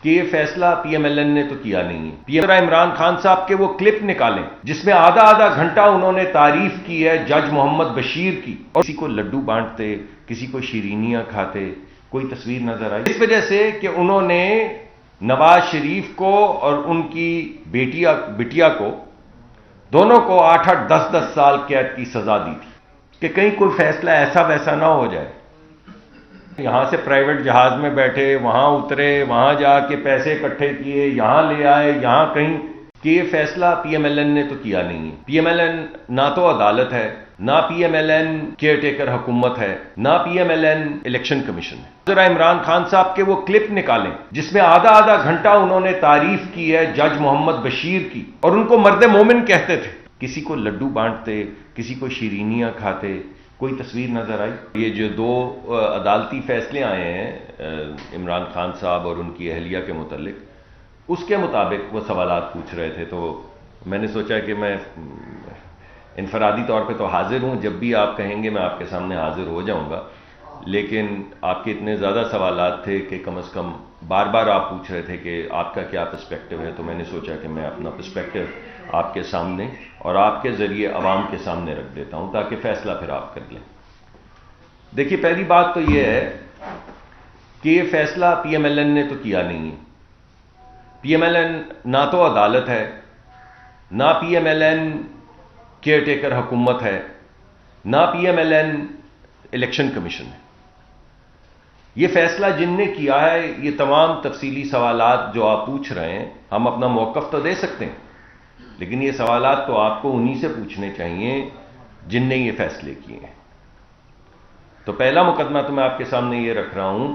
कि ये फैसला पीएमएलएन ने तो किया नहीं है। पीएम इमरान खान साहब के वो क्लिप निकालें जिसमें आधा आधा घंटा उन्होंने तारीफ की है जज मोहम्मद बशीर की, और किसी को लड्डू बांटते, किसी को शीरीनियां खाते, कोई तस्वीर नजर आई। इस वजह से कि उन्होंने नवाज शरीफ को और उनकी बिटिया को, दोनों को 8-8 10-10 साल कैद की सजा दी थी कि कहीं कोई फैसला ऐसा वैसा ना हो जाए। यहां से प्राइवेट जहाज में बैठे, वहां उतरे, वहां जाके पैसे इकट्ठे किए, यहां ले आए, यहां कहीं, कि ये फैसला पीएमएलएन ने तो किया नहीं है। पीएमएलएन ना तो अदालत है, ना पीएमएलएन केयरटेकर हुकूमत है, ना पीएमएलएन इलेक्शन कमीशन है। जरा इमरान खान साहब के वो क्लिप निकालें जिसमें आधा आधा घंटा उन्होंने तारीफ की है जज मोहम्मद बशीर की, और उनको मर्द मोमिन कहते थे। किसी को लड्डू बांटते, किसी को शीरीनियां खाते, कोई तस्वीर नजर आई। ये जो दो अदालती फैसले आए हैं इमरान खान साहब और उनकी अहलिया के मुतालिक, उसके मुताबिक वो सवालात पूछ रहे थे, तो मैंने सोचा कि मैं इनफरादी तौर पे तो हाजिर हूं, जब भी आप कहेंगे मैं आपके सामने हाजिर हो जाऊंगा, लेकिन आपके इतने ज़्यादा सवालात थे कि कम से कम बार बार आप पूछ रहे थे कि आपका क्या पर्सपेक्टिव है, तो मैंने सोचा कि मैं अपना पर्सपेक्टिव आपके सामने और आपके ज़रिए अवाम के सामने रख देता हूं, ताकि फ़ैसला फिर आप कर लें। देखिए, पहली बात तो यह है कि ये फैसला पीएमएलएन ने तो किया नहीं है। पीएमएलएन ना तो अदालत है, ना पीएमएलएन केयरटेकर हुकूमत है, ना पीएमएलएन इलेक्शन कमीशन है। ये फैसला जिनने किया है, ये तमाम तफसीली सवालात जो आप पूछ रहे हैं, हम अपना मौक़िफ़ तो दे सकते हैं, लेकिन ये सवालात तो आपको उन्हीं से पूछने चाहिए जिनने ये फैसले किए हैं। तो पहला मुकदमा तो मैं आपके सामने ये रख रहा हूं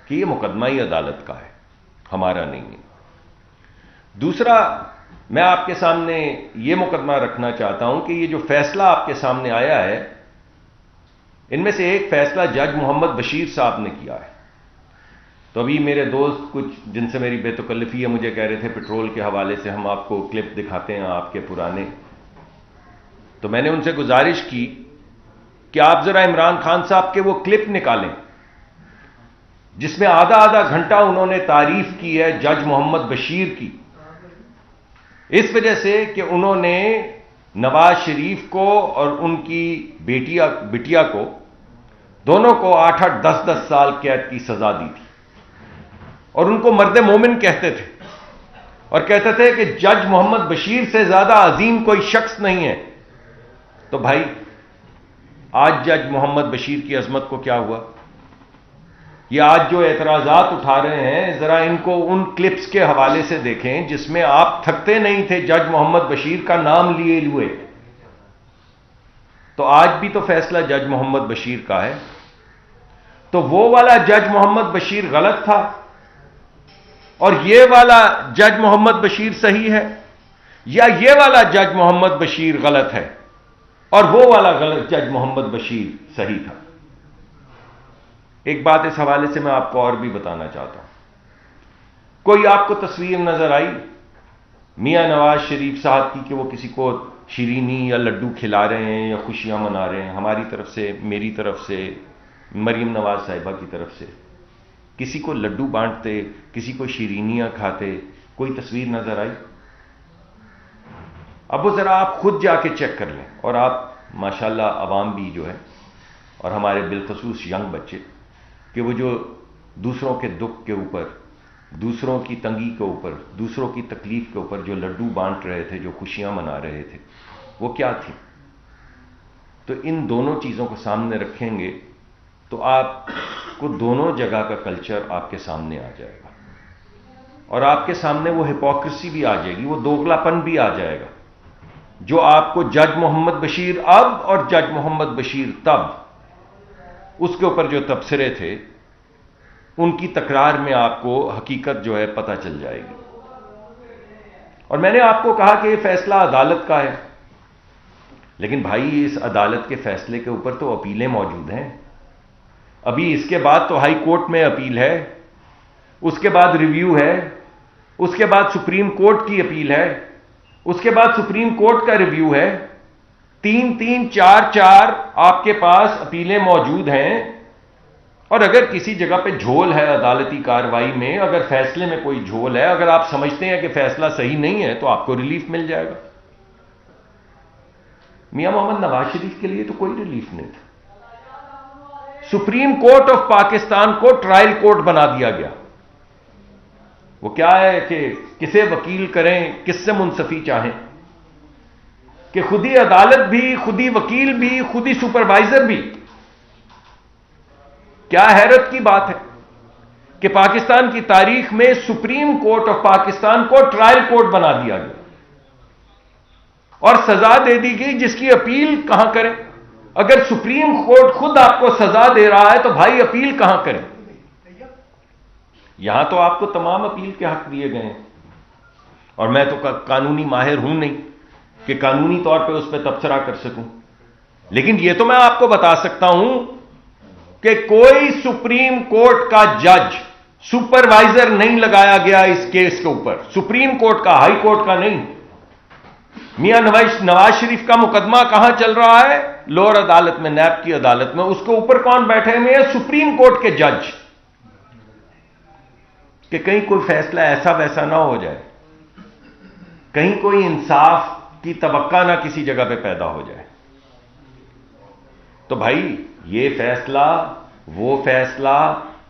कि ये मुकदमा ही अदालत का है, हमारा नहीं है। दूसरा, मैं आपके सामने ये मुकदमा रखना चाहता हूं कि ये जो फैसला आपके सामने आया है, इनमें से एक फैसला जज मोहम्मद बशीर साहब ने किया है। तो अभी मेरे दोस्त कुछ जिनसे मेरी बेतकल्लफ़ी है, मुझे कह रहे थे पेट्रोल के हवाले से हम आपको क्लिप दिखाते हैं आपके पुराने, तो मैंने उनसे गुजारिश की कि आप जरा इमरान खान साहब के वो क्लिप निकालें जिसमें आधा आधा घंटा उन्होंने तारीफ की है जज मोहम्मद बशीर की, इस वजह से कि उन्होंने नवाज शरीफ को और उनकी बिटिया को, दोनों को 8-8 10-10 साल कैद की सजा दी थी, और उनको मर्द मोमिन कहते थे, और कहते थे कि जज मोहम्मद बशीर से ज्यादा अजीम कोई शख्स नहीं है। तो भाई, आज जज मोहम्मद बशीर की अजमत को क्या हुआ? ये आज जो एतराजात उठा रहे हैं, जरा इनको उन क्लिप्स के हवाले से देखें जिसमें आप थकते नहीं थे जज मोहम्मद बशीर का नाम लिए हुए। तो आज भी तो फैसला जज मोहम्मद बशीर का है। तो वो वाला जज मोहम्मद बशीर गलत था और ये वाला जज मोहम्मद बशीर सही है, या ये वाला जज मोहम्मद बशीर गलत है और वो वाला गलत जज मोहम्मद बशीर सही था? एक बात इस हवाले से मैं आपको और भी बताना चाहता हूं। कोई आपको तस्वीर नजर आई मियां नवाज शरीफ साहब की कि वो किसी को शीरीनी या लड्डू खिला रहे हैं या खुशियां मना रहे हैं? हमारी तरफ से, मेरी तरफ से, मरीम नवाज साहिबा की तरफ से किसी को लड्डू बांटते, किसी को शीरीनियां खाते, कोई तस्वीर नजर आई? अब वो जरा आप खुद जाके चेक कर लें, और आप माशाल्लाह अवाम भी जो है, और हमारे बिलखसूस यंग बच्चे, कि वो जो दूसरों के दुख के ऊपर, दूसरों की तंगी के ऊपर, दूसरों की तकलीफ के ऊपर जो लड्डू बांट रहे थे, जो खुशियां मना रहे थे, वो क्या थी? तो इन दोनों चीजों को सामने रखेंगे तो आपको दोनों जगह का कल्चर आपके सामने आ जाएगा, और आपके सामने वो हिपोक्रेसी भी आ जाएगी, वो दोगलापन भी आ जाएगा जो आपको जज मोहम्मद बशीर अब और जज मोहम्मद बशीर तब, उसके ऊपर जो तबसरे थे, उनकी तकरार में आपको हकीकत जो है पता चल जाएगी। और मैंने आपको कहा कि यह फैसला अदालत का है, लेकिन भाई इस अदालत के फैसले के ऊपर तो अपीलें मौजूद हैं। अभी इसके बाद तो हाई कोर्ट में अपील है, उसके बाद रिव्यू है, उसके बाद सुप्रीम कोर्ट की अपील है, उसके बाद सुप्रीम कोर्ट का रिव्यू है। 3-3, 4-4 आपके पास अपीलें मौजूद हैं, और अगर किसी जगह पे झोल है अदालती कार्रवाई में, अगर फैसले में कोई झोल है, अगर आप समझते हैं कि फैसला सही नहीं है, तो आपको रिलीफ मिल जाएगा। मियां मोहम्मद नवाज शरीफ के लिए तो कोई रिलीफ नहीं था। सुप्रीम कोर्ट ऑफ पाकिस्तान को ट्रायल कोर्ट बना दिया गया। वो क्या है कि किसे वकील करें, किससे मुंसफी चाहें, कि खुदी अदालत भी, खुदी वकील भी, खुदी सुपरवाइजर भी। क्या हैरत की बात है कि पाकिस्तान की तारीख में सुप्रीम कोर्ट ऑफ पाकिस्तान को ट्रायल कोर्ट बना दिया गया और सजा दे दी गई जिसकी अपील कहां करें। अगर सुप्रीम कोर्ट खुद आपको सजा दे रहा है तो भाई अपील कहां करें। यहां तो आपको तमाम अपील के हक दिए गए हैं, और मैं तो कानूनी माहिर हूं नहीं कि कानूनी तौर पे उस पर तबसरा कर सकूं, लेकिन यह तो मैं आपको बता सकता हूं कि कोई सुप्रीम कोर्ट का जज, सुपरवाइजर नहीं लगाया गया इस केस के ऊपर, सुप्रीम कोर्ट का, हाई कोर्ट का नहीं। मियां नवाज शरीफ का मुकदमा कहां चल रहा है? लोअर अदालत में, नैब की अदालत में। उसके ऊपर कौन बैठे हुए हैं? सुप्रीम कोर्ट के जज। कि कहीं कोई फैसला ऐसा वैसा ना हो जाए, कहीं कोई इंसाफ की तवक्का ना किसी जगह पे पैदा हो जाए। तो भाई ये फैसला, वो फैसला,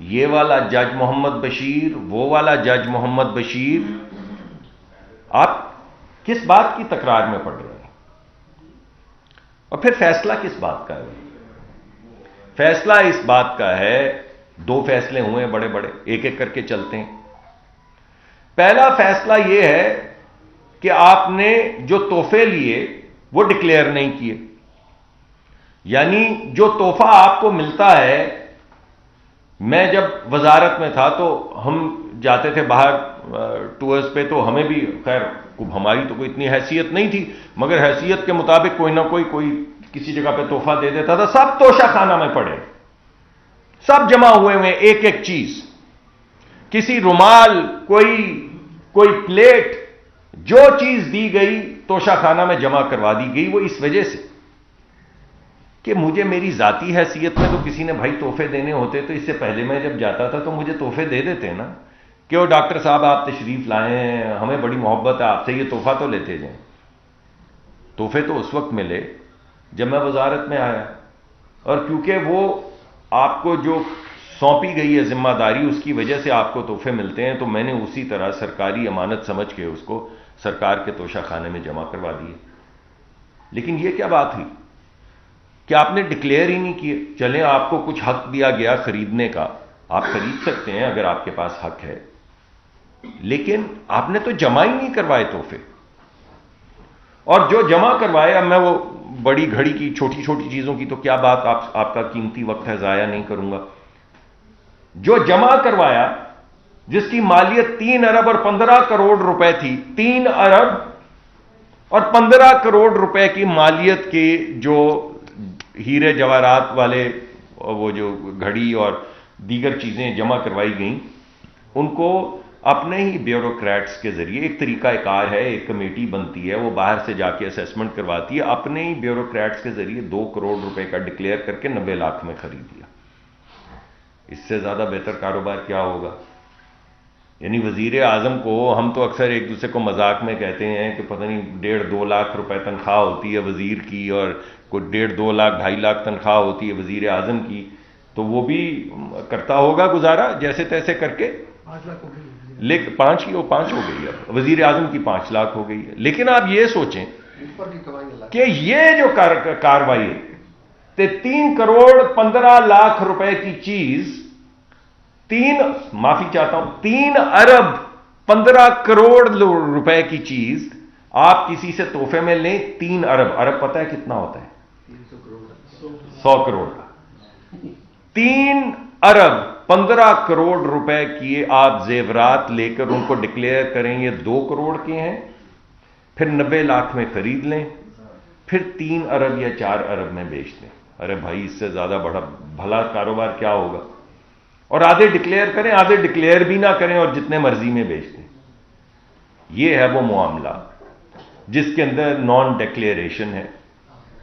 ये वाला जज मोहम्मद बशीर, वो वाला जज मोहम्मद बशीर, आप किस बात की तकरार में पड़ रहे हैं? और फिर फैसला किस बात का है? फैसला इस बात का है, दो फैसले हुए हैं बड़े बड़े, एक एक करके चलते हैं। पहला फैसला यह है कि आपने जो तोहफे लिए वो डिक्लेयर नहीं किए। यानी जो तोहफा आपको मिलता है, मैं जब वजारत में था तो हम जाते थे बाहर टूर्स पे, तो हमें भी, खैर हमारी तो कोई इतनी हैसियत नहीं थी, मगर हैसियत के मुताबिक कोई ना कोई किसी जगह पे तोहफा दे देता था। सब तोशा खाना में पड़े, सब जमा हुए हुए, एक एक चीज, किसी रुमाल, कोई प्लेट, जो चीज दी गई तोशा खाना में जमा करवा दी गई। वो इस वजह से कि मुझे मेरी जाती हैसियत में तो किसी ने भाई तोहफे देने होते तो इससे पहले मैं जब जाता था तो मुझे तोहफे दे देते ना, कि वो डॉक्टर साहब आप तशरीफ लाए हैं, हमें बड़ी मोहब्बत है आपसे, ये तोहफा तो लेते जाएं। तोहफे तो उस वक्त मिले जब मैं वजारत में आया, और क्योंकि वो आपको जो सौंपी गई है जिम्मेदारी, उसकी वजह से आपको तोहफे मिलते हैं, तो मैंने उसी तरह सरकारी अमानत समझ के उसको सरकार के तोशा खाने में जमा करवा दिए। लेकिन यह क्या बात हुई कि आपने डिक्लेयर ही नहीं किए। चलें, आपको कुछ हक दिया गया खरीदने का, आप खरीद सकते हैं अगर आपके पास हक है, लेकिन आपने तो जमा ही नहीं करवाए तोहफे। और जो जमा करवाए, अब मैं वो बड़ी घड़ी की छोटी छोटी चीजों की तो क्या बात, आपका कीमती वक्त है, जाया नहीं करूंगा। जो जमा करवाया, जिसकी मालियत 3 अरब और 15 करोड़ रुपए थी, 3 अरब और 15 करोड़ रुपए की मालियत के जो हीरे जवाहरात वाले वो जो घड़ी और दीगर चीजें जमा करवाई गई, उनको अपने ही ब्यूरोक्रेट्स के जरिए, एक तरीकाकार है, एक कमेटी बनती है, वो बाहर से जाके असेसमेंट करवाती है, अपने ही ब्यूरोक्रेट्स के जरिए 2 करोड़ रुपए का डिक्लेयर करके 90 लाख में खरीद लिया। इससे ज्यादा बेहतर कारोबार क्या होगा? यानी वजीर आजम को, हम तो अक्सर एक दूसरे को मजाक में कहते हैं कि पता नहीं 1.5-2 लाख रुपए तनख्वाह होती है वजीर की, और कोई 1.5-2 लाख 2.5 लाख तनख्वाह होती है वजीर आजम की, तो वो भी करता होगा गुजारा जैसे तैसे करके। 5 लाख हो गई, लेकिन 5 हो गई है, वजीर आजम की 5 लाख हो गई है। लेकिन आप ये सोचें कि ये जो कार्रवाई है, 3 करोड़ 15 लाख रुपए की चीज, 3 अरब 15 करोड़ रुपए की चीज आप किसी से तोहफे में लें। 3 अरब पता है कितना होता है? 100 करोड़। 3 अरब 15 करोड़ रुपए की आप जेवरात लेकर उनको डिक्लेयर करें ये 2 करोड़ के हैं, फिर 90 लाख में खरीद लें, फिर 3 अरब या 4 अरब में बेच दें। अरे भाई, इससे ज्यादा बड़ा भला कारोबार क्या होगा? और आधे डिक्लेयर करें, आधे डिक्लेयर भी ना करें और जितने मर्जी में बेच दें। यह है वो मामला जिसके अंदर नॉन डिक्लेरेशन है,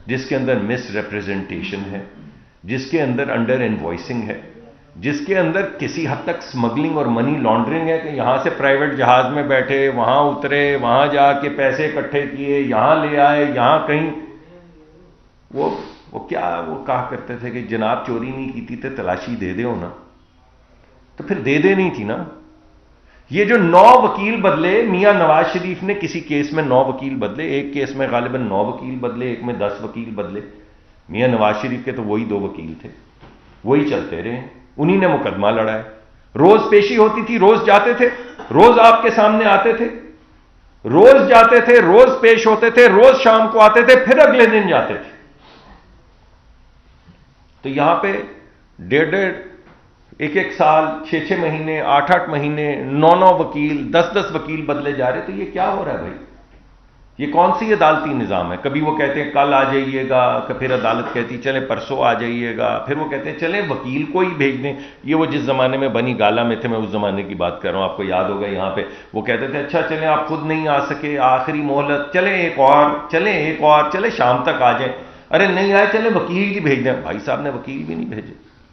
जिसके अंदर मिस रिप्रेजेंटेशन है, जिसके अंदर अंडर इनवॉइसिंग है, जिसके अंदर किसी हद तक स्मगलिंग और मनी लॉन्ड्रिंग है कि यहां से प्राइवेट जहाज में बैठे, वहां उतरे, वहां जाके पैसे इकट्ठे किए, यहां ले आए, यहां कहीं वो क्या वो कहा करते थे कि जनाब चोरी नहीं की थी तो तलाशी दे दो ना, तो फिर दे देनी थी ना। ये जो 9 वकील बदले, मियां नवाज शरीफ ने किसी केस में 9 वकील बदले, एक केस में गालिबन 9 वकील बदले, एक में 10 वकील बदले। मियां नवाज शरीफ के तो वही 2 वकील थे, वही चलते रहे, उन्हीं ने मुकदमा लड़ा है। रोज पेशी होती थी, रोज जाते थे, रोज आपके सामने आते थे, रोज जाते थे, रोज पेश होते थे, रोज शाम को आते थे, फिर अगले दिन जाते थे। तो यहां पे 1.5 1 साल, 6 महीने, 8 महीने, 9 वकील, 10 वकील बदले जा रहे। तो ये क्या हो रहा है भाई? ये कौन सी अदालती निजाम है? कभी वो कहते हैं कल आ जाइएगा, फिर अदालत कहती चले परसों आ जाइएगा, फिर वो कहते हैं चले वकील को ही भेज दें। ये वो जिस जमाने में बनी गाला में थे, मैं उस जमाने की बात कर रहा हूं, आपको याद होगा। यहां पे वो कहते थे अच्छा चले आप खुद नहीं आ सके, आखिरी मोहलत, चले एक और, चले एक और, चले शाम तक आ जाए। अरे नहीं आए, चले वकील ही भेज दें। भाई साहब ने वकील भी नहीं भेजे।